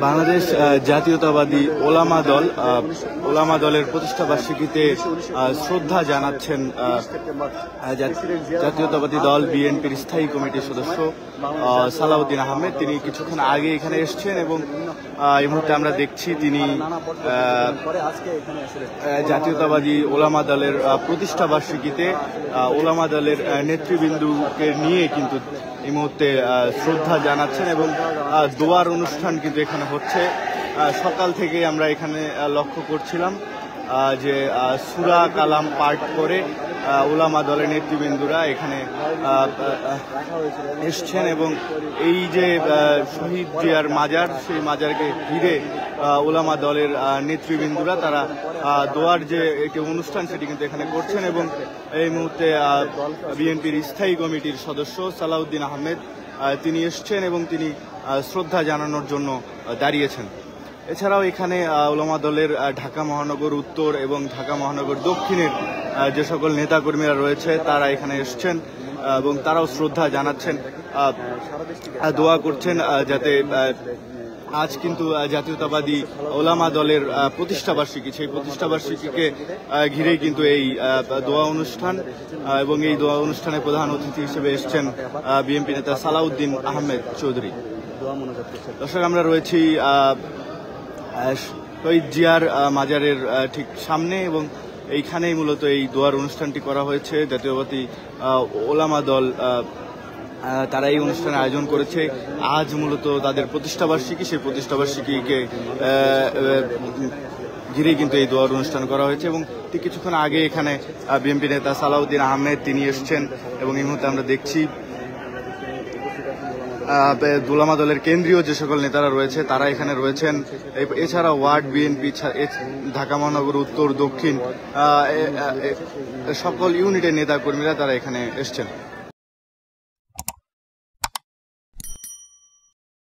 বাংলাদেশ জাতীয়তাবাদী ওলামা দলের প্রতিষ্ঠা বার্ষিকীতে শ্রদ্ধা জানাচ্ছেন জাতীয়তাবাদী দল বিএনপির স্থায়ী কমিটির সদস্য সালাউদ্দিন আহমেদ। তিনি কিছুক্ষণ আগে এখানে এসছেন এবং এই মুহূর্তে আমরা দেখছি তিনি জাতীয়তাবাদী ওলামা দলের প্রতিষ্ঠা বার্ষিকীতে ওলামা দলের নেতৃবৃন্দকে নিয়ে কিন্তু এই মুহূর্তে শ্রদ্ধা জানাচ্ছেন এবং দোয়ার অনুষ্ঠান কিন্তু এখানে হচ্ছে। সকাল থেকে আমরা এখানে লক্ষ্য করছিলাম যে সূরা কালাম পাঠ করে ওলামা দলের নেতৃবৃন্দরা এখানে এসছেন এবং এই যে শহীদ জিয়ার মাজার, সেই মাজারকে ঘিরে ওলামা দলের নেতৃবৃন্দরা তারা দোয়ার যে একটি অনুষ্ঠান সেটি কিন্তু এখানে করছেন এবং এই মুহূর্তে বিএনপির স্থায়ী কমিটির সদস্য সালাউদ্দিন আহমেদ তিনি এসছেন এবং তিনি শ্রদ্ধা জানানোর জন্য দাঁড়িয়েছেন। এছাড়াও এখানে ওলামা দলের ঢাকা মহানগর উত্তর এবং ঢাকা মহানগর দক্ষিণের যে সকল নেতাকর্মীরা রয়েছে তারা এখানে এসছেন এবং তারাও শ্রদ্ধা জানাচ্ছেন, দোয়া করছেন যাতে আজ কিন্তু জাতীয়তাবাদী ওলামা দলের প্রতিষ্ঠা বার্ষিকী, সেই প্রতিষ্ঠা বার্ষিকীকে ঘিরেই কিন্তু এই দোয়া অনুষ্ঠান এবং এই দোয়া অনুষ্ঠানে প্রধান অতিথি হিসেবে এসছেন বিএনপি নেতা সালাউদ্দিন আহমেদ চৌধুরী। দর্শক, আমরা রয়েছি শহীদ জিয়ার মাজারের ঠিক সামনে এবং এইখানেই মূলত এই দোয়ার অনুষ্ঠানটি করা হয়েছে। জাতীয়তাবাদী ওলামা দল তারা এই অনুষ্ঠানের আয়োজন করেছে। আজ মূলত তাদের প্রতিষ্ঠাবার্ষিকী, সেই প্রতিষ্ঠাবার্ষিকীকে ঘিরে কিন্তু এই দোয়ার অনুষ্ঠান করা হয়েছে এবং ঠিক কিছুক্ষণ আগে এখানে বিএনপি নেতা সালাউদ্দিন আহমেদ তিনি এসছেন এবং এই মুহূর্তে আমরা দেখছি ওলামা দলের কেন্দ্রীয় যে সকল নেতারা রয়েছে তারা এখানে রয়েছেন। এছাড়া ওয়ার্ড বিএনপি, ঢাকা মহানগর উত্তর দক্ষিণ সকল ইউনিটের নেতা কর্মীরা তারা এখানে এসছেন।